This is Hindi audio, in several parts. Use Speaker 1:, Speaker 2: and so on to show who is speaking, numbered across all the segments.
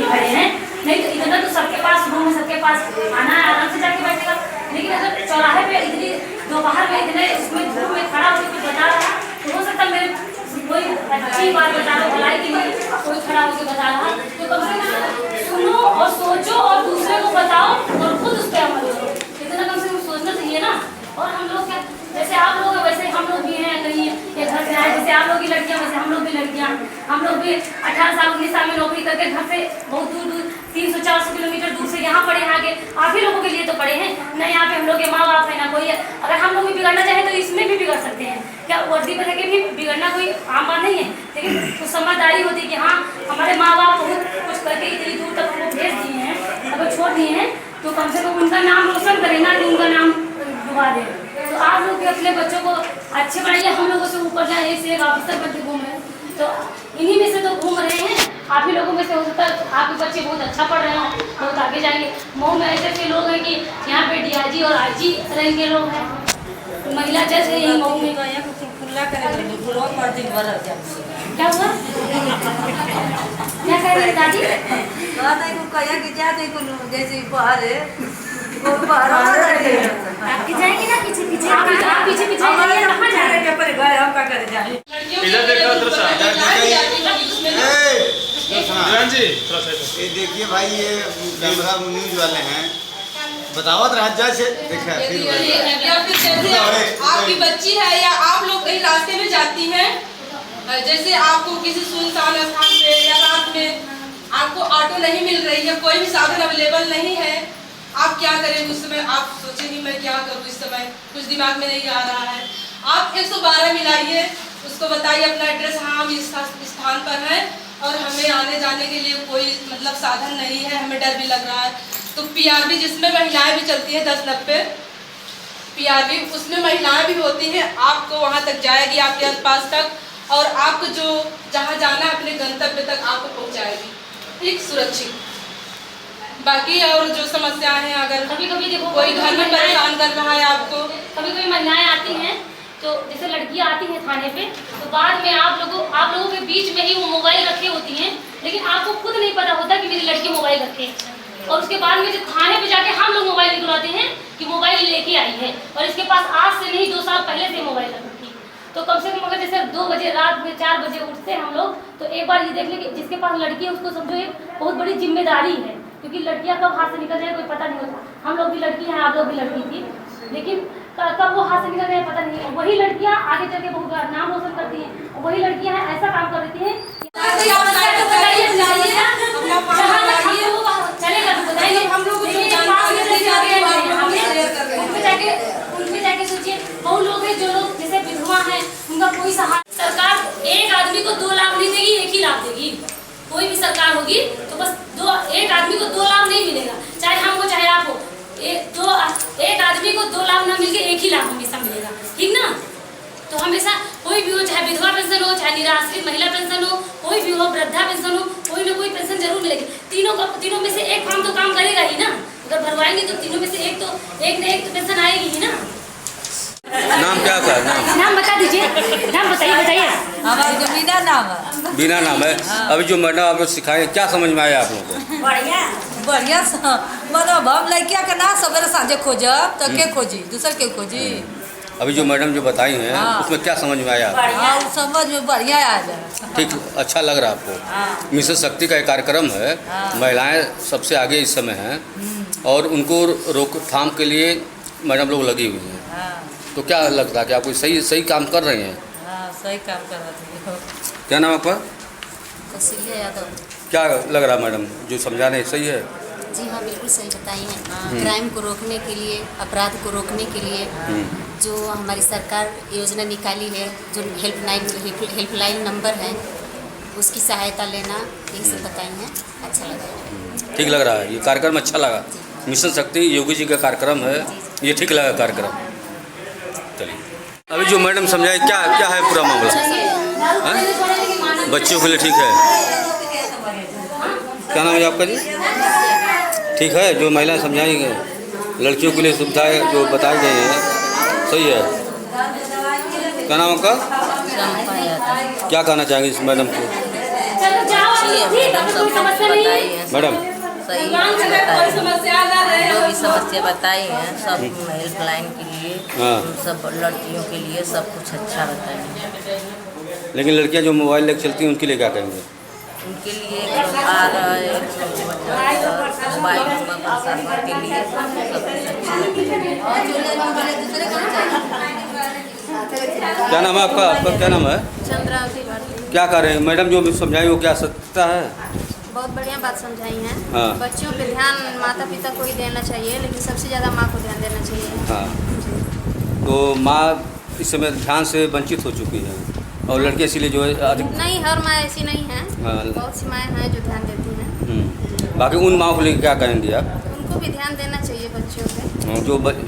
Speaker 1: खड़े हैं, नहीं तो इतना तो सबके पास रूम है, सबके पास आना है, आराम से जाके बैठेगा। लेकिन अगर चौराहे पे इतनी दोपहर में इतने उसमें धूप में खड़ा होकर कुछ बता रहा तो हो सकता मेरे कोई अच्छी बात बता रहा, भलाई के लिए कोई खड़ा होकर बता रहा, तो कम से कम सुनो और सोचो और दूसरे को बताओ और खुद उस पर अमल करो। इतना कम से कम सोचना चाहिए ना। और हम लोग क्या, जैसे आप लोग वैसे हम लोग भी हैं, कहीं ये घर से आए, जैसे आप लोग की लड़कियां वैसे हम लोग भी लड़कियां, हम लोग भी 18 साल 19 साल में नौकरी करके घर से बहुत दूर दूर 300-400 किलोमीटर दूर से यहाँ पढ़े हैं, आगे आप ही लोगों के लिए तो पढ़े हैं ना। यहाँ पे हम लोग के माँ बाप है ना कोई है, अगर हम लोग भी बिगड़ना चाहे तो इसमें भी बिगड़ सकते हैं। क्या वर्दी पर के भी बिगड़ना कोई आम बात नहीं है, लेकिन कुछ समझदारी होती है कि हाँ हमारे माँ बाप बहुत कुछ करके इतनी दूर तक हमको भेज दिए हैं, अगर छोड़ दिए हैं तो कम से कम उनका नाम रोशन करें ना कि उनका नाम डुबा दें। तो आप लोग भी अपने बच्चों को अच्छे बनाइए, हम लोगों से ऊपर जाए, एक से एक ऑफिसर बन के घूमे, तो इन्हीं में से तो घूम रहे हैं। आप ही लोगों में से हो सकता है आपके बच्चे बहुत अच्छा पढ़ रहे हो, बहुत आगे जाएंगे। मऊ में ऐसे ऐसे लोग हैं कि यहाँ पे DIG और IG रैंक के लोग हैं, महिला जज है यही मऊ में। क्या हुआ, क्या कह रही है दादी?
Speaker 2: जैसे बाहर है
Speaker 1: आपके जाएंगे ना पीछे पीछे, आप पीछे पीछे कहाँ जा रहे हैं?
Speaker 3: इधर देखो
Speaker 4: ये देखिए भाई, ये कैमरा न्यूज वाले हैं, बतावत राज्य से देखा
Speaker 5: या फिर जैसे आपकी बच्ची है या आप लोग कहीं रास्ते में जाती हैं, जैसे आपको किसी सुनसान स्थान पे या रात में आपको ऑटो नहीं मिल रही है, कोई भी साधन अवेलेबल नहीं है, आप क्या करें उस समय? आप सोचेंगे मैं क्या करूं इस समय, कुछ दिमाग में नहीं आ रहा है। आप 112 मिलाइए, उसको बताइए अपना एड्रेस, हाँ हम इस स्थान पर हैं और हमें आने जाने के लिए कोई मतलब साधन नहीं है, हमें डर भी लग रहा है। तो PRB जिसमें महिलाएं भी चलती है 1090 PRB, उसमें महिलाएं भी होती हैं, आपको वहाँ तक जाएगी आपके आसपास तक और आपको जो जहाँ जाना है अपने गंतव्य तक आपको पहुँचाएगी, ठीक सुरक्षित। बाकी और जो समस्याएं हैं, अगर
Speaker 1: कभी कभी देखो
Speaker 5: कोई घर में परेशान कर रहा है आपको,
Speaker 1: कभी कभी महिलाएं आती हैं तो जैसे लड़कियां आती हैं थाने पे, तो बाद में आप लोगों के बीच में ही वो मोबाइल रखे होती हैं, लेकिन आपको खुद नहीं पता होता कि मेरी लड़की मोबाइल रखे, और उसके बाद में जब थाने पे जाके हम लोग मोबाइल निकलवाते हैं कि मोबाइल लेके आई है, और इसके पास आज से नहीं 2 साल पहले से मोबाइल रखी थी। तो कम से कम अगर जैसे 2 बजे रात में 4 बजे उठते हैं हम लोग, तो एक बार ये देख लें कि जिसके पास लड़की है उसको समझो ये बहुत बड़ी जिम्मेदारी है, क्योंकि लड़कियां कब हाथ से निकल जाए कोई पता नहीं होता। हम लोग भी लड़की हैं, आप लोग भी लड़की थी, लेकिन कब वो हाथ से निकल जाए पता नहीं है। वही लड़कियां आगे चल के बहुत नाम रोशन करती हैं, वही लड़कियां हैं ऐसा काम कर देती हैं। उनके जाके सोचिए, बहुत लोग हैं जो लोग जैसे विधवा हैं, उनका कोई सहारा, सरकार एक आदमी को 2 लाख नहीं देगी, 1 ही लाख देगी। कोई भी सरकार होगी तो बस एक आदमी को 2 लाख नहीं मिलेगा, चाहे हमको चाहे आपको, एक आदमी को 2 लाख ना मिलके 1 ही लाख हमेशा मिलेगा, ठीक ना। तो हमेशा कोई भी हो, चाहे विधवा पेंशन हो, चाहे निराश्रित महिला पेंशन हो, कोई भी हो, वृद्धा पेंशन हो, कोई ना कोई पेंशन जरूर मिलेगी। तीनों में से एक फॉर्म तो काम करेगा ही ना, अगर भरवाएंगे तो तीनों में से एक ना एक तो पेंशन आएगी ही ना।
Speaker 3: नाम क्या था?
Speaker 1: नाम बता दीजिए, नाम बताइए।
Speaker 2: हमारा बीना नाम है।
Speaker 3: बिना नाम है। अभी जो मैडम आप लोग सिखाए क्या समझ में आया आप लोगों को?
Speaker 2: बढ़िया मतलब हम लड़किया के ना सवेरे साझे खोजब तो के खोजी, दूसर के खोजी।
Speaker 3: अभी जो मैडम जो बताई हैं उसमें क्या समझ में आया?
Speaker 2: हाँ, समझ में बढ़िया आ जाए।
Speaker 3: ठीक, अच्छा लग रहा आपको? मिशन शक्ति का एक कार्यक्रम है, महिलाएं सबसे आगे इस समय हैं और उनको रोकथाम के लिए मैडम लोग लगी हुई हैं। तो क्या लगता है कि आप कोई सही काम कर रहे हैं?
Speaker 2: हाँ, सही काम कर रहे हैं।
Speaker 3: क्या नाम आपका?
Speaker 6: कौशल्या यादव।
Speaker 3: क्या लग रहा मैडम जो समझा रहे सही है?
Speaker 6: जी हाँ, बिल्कुल सही बताई हैं। क्राइम को रोकने के लिए, अपराध को रोकने के लिए जो हमारी सरकार योजना निकाली है, जो हेल्पलाइन नंबर है, उसकी सहायता लेना, यही सब बताई हैं। अच्छा लगा।
Speaker 3: ठीक लग रहा है, ये कार्यक्रम अच्छा लगा। मिशन शक्ति योगी जी का कार्यक्रम है, ये ठीक लगा कार्यक्रम। चलिए, अभी जो मैडम समझाए क्या है पूरा मामला? बच्चों के लिए ठीक है। क्या नाम है आपका जी? ठीक है, जो महिलाएं समझाएंगे लड़कियों के लिए सुविधाएं जो बताई गई हैं सही है। क्या नाम आपका? क्या कहना चाहेंगे इस मैडम को?
Speaker 1: थी तब कोई समस्या नहीं है
Speaker 3: मैडम
Speaker 2: सही
Speaker 5: कोई
Speaker 2: बताई
Speaker 5: समस्या ना रहे
Speaker 2: जो भी समस्या बताई हैं सब हेल्पलाइन के लिए
Speaker 3: हाँ।
Speaker 2: सब लड़कियों के लिए सब कुछ अच्छा बताए हैं।
Speaker 3: लेकिन लड़कियां जो मोबाइल लेकर चलती हैं उनके लिए क्या कहेंगे?
Speaker 2: उनके लिए आ रहा है मोबाइल नंबर प्रसारण के लिए सब कुछ अच्छा।
Speaker 3: क्या नाम है आपका? आपका क्या नाम है?
Speaker 6: चंद्रावती भारती
Speaker 3: क्या कर रहे हैं मैडम? जो भी समझाई वो क्या सत्ता है?
Speaker 6: बहुत बढ़िया बात समझाई हैं।
Speaker 3: हाँ।
Speaker 6: बच्चों पे ध्यान माता पिता को ही देना चाहिए, लेकिन सबसे ज़्यादा माँ को ध्यान देना चाहिए।
Speaker 3: हाँ, तो माँ इस समय ध्यान से वंचित हो चुकी है और लड़के इसीलिए जो है अधिक
Speaker 6: नहीं, हर माँ ऐसी नहीं है।
Speaker 3: हाँ।
Speaker 6: बहुत सी माएँ हैं जो ध्यान देती हैं।
Speaker 3: बाकी उन माँ को लेकर क्या कहेंगे आप?
Speaker 6: उनको भी ध्यान देना चाहिए बच्चों पे।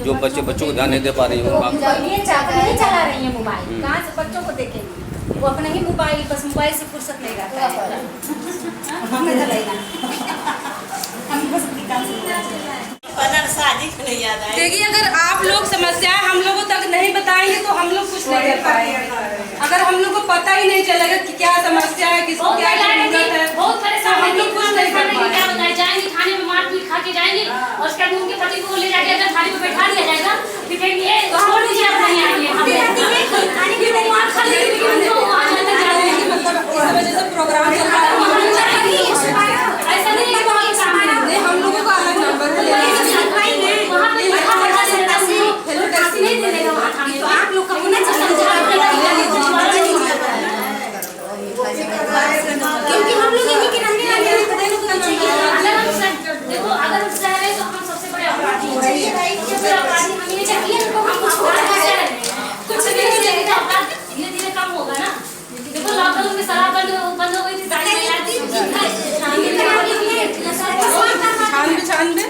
Speaker 3: जो बच्चों को ध्यान नहीं दे पा रही है उन माँ को।
Speaker 7: ये नहीं चला रही है मोबाइल, कहाँ से बच्चों को देखेंगे? वो अपना ही मोबाइल, बस मोबाइल से फुर्सत नहीं रहता है।
Speaker 5: देखिए, अगर आप लोग समस्याएं हम लोगों तक नहीं बताएंगे तो हम लोग कुछ नहीं कर पाएंगे। अगर हम लोग को पता ही नहीं चलेगा कि क्या समस्या है, किसको क्या जरूरत है,
Speaker 1: बहुत परेशान
Speaker 5: हम लोग कुछ नहीं कर पाएंगे।
Speaker 1: क्या बताए जाएंगे थाने में मारपीट खा के जाएंगे और उसके बाद उनके पति को ले जाके अगर थाने में बैठा दिया जाएगा तो कहेंगे छोड़ दीजिए आप नहीं आएंगे हम मार खा लेंगे लेकिन उनको वहाँ जाने जाएंगे
Speaker 5: मतलब इस वजह से प्रोग्राम चल रहा है।
Speaker 1: ऐसा नहीं है वहाँ के सामने
Speaker 5: हम लोगों का अलग नंबर है,
Speaker 1: वहाँ पे लिखा पता चलता है उनको फांसी नहीं देगा वहाँ थाने में। आप लोग का उन्हें समझा
Speaker 7: क्योंकि हम लोग यहीं के रहने वाले हैं, तो
Speaker 1: देखो अगर हम शहर है तो हम सबसे बड़े अपराधी हैं। सबसे अपराधी हम ये चाहिए हम कुछ भी नहीं चाहिए तो अपराध धीरे धीरे कम होगा ना। देखो लॉकडाउन में शराब बंद हो गई थी, सारी
Speaker 5: छानबे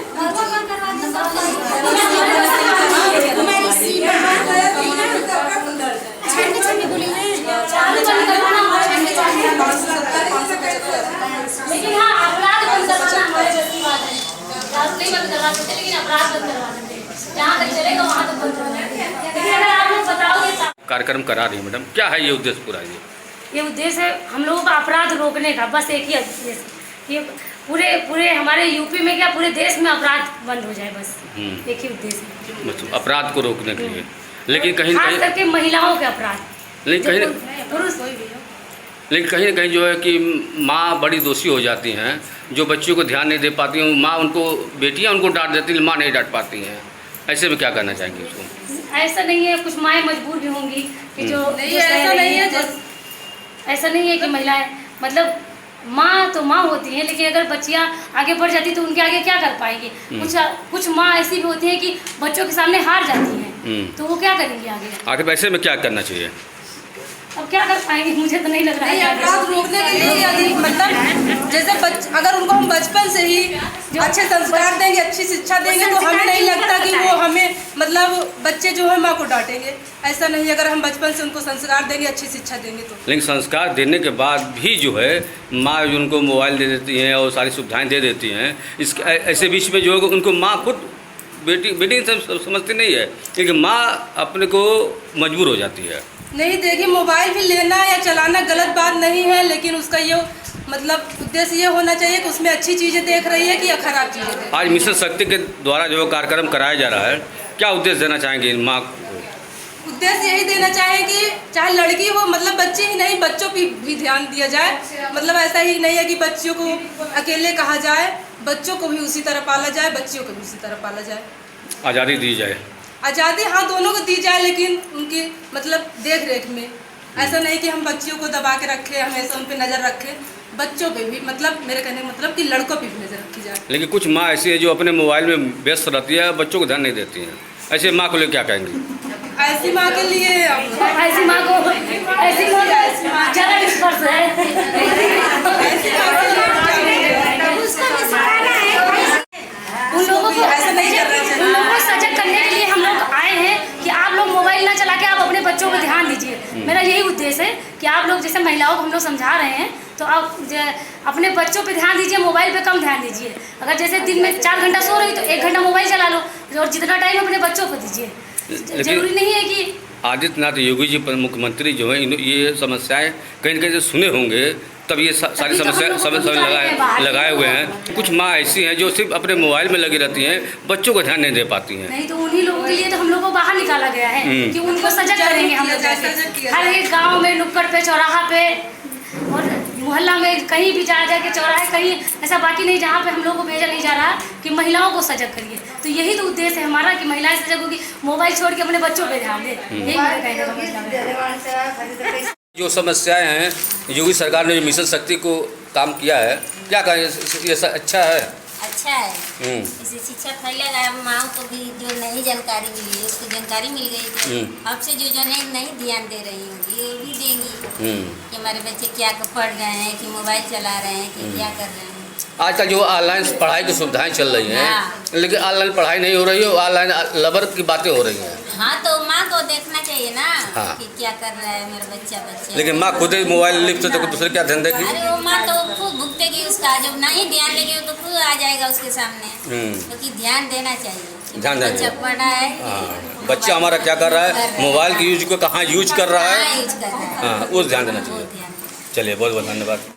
Speaker 1: लेकिन हाँ अपराध बंद करवाना हमारे बस की बात है। नहीं बंद करवा सकते लेकिन अपराध बंद करवा सकते हैं। जहाँ तक चलेगा वहाँ तक बंद करवा सकते हैं। लेकिन अगर आप लोग बताओगे तो
Speaker 3: कार्यक्रम करा रही है मैडम, क्या है ये उद्देश्य पूरा?
Speaker 1: ये उद्देश्य है हम लोगों का अपराध रोकने का, बस एक ही उद्देश्य। ये पूरे हमारे यूपी में क्या पूरे देश में अपराध बंद हो जाए, बस एक ही उद्देश्य है।
Speaker 3: मतलब अपराध को रोकने के लिए। लेकिन कहीं
Speaker 1: खास
Speaker 3: कहीं
Speaker 1: करके महिलाओं के अपराध।
Speaker 3: लेकिन कहीं
Speaker 1: पुरुष
Speaker 3: लेकिन कहीं ना कहीं जो है कि माँ बड़ी दोषी हो जाती हैं, जो बच्चियों को ध्यान नहीं दे पाती हैं। माँ उनको बेटियाँ उनको डांट देती हैं, माँ नहीं डांट पाती हैं। ऐसे में क्या करना चाहेंगे उसको?
Speaker 1: ऐसा नहीं है, कुछ माएँ मजबूर भी होंगी कि जो
Speaker 5: नहीं, ऐसा नहीं है।
Speaker 1: ऐसा नहीं है कि महिलाएं मतलब माँ तो माँ होती हैं, लेकिन अगर बच्चियाँ आगे बढ़ जाती तो उनके आगे क्या कर पाएंगी। कुछ माँ ऐसी भी होती हैं कि बच्चों के सामने हार जाती हैं, तो वो क्या करेंगी आगे?
Speaker 3: आगे वैसे में क्या करना चाहिए?
Speaker 1: अब क्या कर पाएंगे, मुझे तो नहीं लग रहा है।
Speaker 5: अपराध रोकने के लिए यदि मतलब जैसे अगर उनको हम बचपन से ही अच्छे संस्कार देंगे, अच्छी शिक्षा देंगे, तो हमें नहीं लगता कि वो हमें मतलब बच्चे जो है माँ को डांटेंगे। ऐसा नहीं, अगर हम बचपन से उनको संस्कार देंगे, अच्छी शिक्षा देंगे तो।
Speaker 3: लेकिन संस्कार देने के बाद भी जो है माँ उनको मोबाइल दे देती हैं और सारी सुविधाएं दे देती हैं। इस ऐसे बीच में जो है उनको माँ खुद बेटी समझती नहीं है, क्योंकि माँ अपने को मजबूर हो जाती है।
Speaker 5: नहीं, देखिए मोबाइल भी लेना या चलाना गलत बात नहीं है, लेकिन उसका ये मतलब उद्देश्य ये होना चाहिए कि उसमें अच्छी चीज़ें देख रही है कि या खराब चीज़ें देख।
Speaker 3: आज मिशन शक्ति के द्वारा जो कार्यक्रम कराया जा रहा है, क्या उद्देश्य देना चाहेंगे माँ?
Speaker 5: उद्देश्य यही देना चाहे कि चाहे लड़की हो, मतलब बच्चे ही नहीं, बच्चों पर भी ध्यान दिया जाए। मतलब ऐसा ही नहीं है कि बच्चियों को अकेले कहा जाए, बच्चों को भी उसी तरह पाला जाए, बच्चियों को भी उसी तरह पाला जाए।
Speaker 3: आज़ादी दी जाए।
Speaker 5: आज़ादी हाँ दोनों को दी जाए, लेकिन उनकी मतलब देख रेख में। ऐसा नहीं कि हम बच्चियों को दबा के रखें, हमेशा उन पर नज़र रखें। बच्चों पे भी मतलब मेरे कहने का मतलब कि लड़कों पे भी नज़र रखी जाए।
Speaker 3: लेकिन कुछ माँ ऐसी है जो अपने मोबाइल में व्यस्त रहती है, बच्चों को ध्यान नहीं देती हैं। ऐसे माँ को लिए क्या कहेंगे?
Speaker 5: ऐसी माँ के लिए
Speaker 1: ऐसी माँ को ज़्यादा स्पर्श है। उन लोगों को
Speaker 5: ऐसा नहीं कर रहे हैं।
Speaker 1: उन लोगों को सजग करने के लिए हम लोग आए हैं कि आप लोग मोबाइल ना चला के आप अपने बच्चों पर ध्यान दीजिए। मेरा यही उद्देश्य है कि आप लोग जैसे महिलाओं को हम लोग समझा रहे हैं, तो आप अपने बच्चों पे ध्यान दीजिए, मोबाइल पे कम ध्यान दीजिए। अगर जैसे दिन में 4 घंटा सो रही तो 1 घंटा मोबाइल चला लो, और जितना टाइम अपने बच्चों को दीजिए। जरूरी नहीं है कि
Speaker 3: आदित्यनाथ योगी जी मुख्यमंत्री जो है ये समस्याएं कहीं न कहीं से सुने होंगे, तब ये सारी
Speaker 1: तभी तो हम
Speaker 3: समस्या
Speaker 1: लोग को
Speaker 3: समझ
Speaker 1: निकाले हैं बाहर।
Speaker 3: लगाए हुए हैं। कुछ माँ ऐसी हैं जो सिर्फ अपने मोबाइल में लगी रहती हैं, बच्चों को ध्यान नहीं दे पाती हैं।
Speaker 1: नहीं तो उन्हीं लोगों के लिए तो हम लोग को बाहर निकाला गया है कि उनको सजग करेंगे हम लोग जाके। हर एक गांव में, नुक्कड़ पे, चौराहा पे और मोहल्ला में कहीं भी जा के चौराहे कहीं ऐसा बाकी नहीं जहाँ पे हम लोग को भेजा नहीं जा रहा कि महिलाओं को सजग करिए। तो यही तो उद्देश्य है हमारा कि महिलाएं सजग होगी, मोबाइल छोड़ के अपने बच्चों पे ध्यान दे। यही मेरा कहने का मतलब है।
Speaker 3: जो समस्याएं हैं, योगी सरकार ने जो मिशन शक्ति को काम किया है, क्या कहें, ये अच्छा है?
Speaker 8: अच्छा है, इससे शिक्षा फैलेगा। माओ को भी जो नई जानकारी मिली है उसको जानकारी मिल गई, तो अब से जो नहीं ध्यान दे रही होंगी वो भी देंगी कि हमारे बच्चे क्या पढ़ रहे हैं, कि मोबाइल चला रहे हैं, कि क्या कर रहे हैं।
Speaker 3: आजकल जो ऑनलाइन पढ़ाई की सुविधाएं चल रही हैं, लेकिन ऑनलाइन पढ़ाई नहीं हो रही है, ऑनलाइन लवर की बातें हो रही हैं।
Speaker 8: हाँ, तो माँ को देखना चाहिए ना
Speaker 3: हाँ।
Speaker 8: कि क्या कर रहा है मेरा बच्चा।
Speaker 3: लेकिन माँ खुद ही मोबाइल लिप्त तो दूसरे क्या ध्यान देगी?
Speaker 8: अरे वो माँ तो खूब भुगतेगी उसका, जब नहीं ध्यान देगी तो खुद आ जाएगा उसके सामने। क्योंकि ध्यान देना चाहिए,
Speaker 3: ध्यान देना
Speaker 8: बच्चा पढ़ा है,
Speaker 3: बच्चा हमारा क्या कर रहा है, मोबाइल की यूज को कहाँ यूज कर रहा है,
Speaker 8: यूज कर रहा है,
Speaker 3: हाँ, उस ध्यान देना चाहिए।
Speaker 8: ध्यान।
Speaker 3: चलिए, बहुत बहुत धन्यवाद।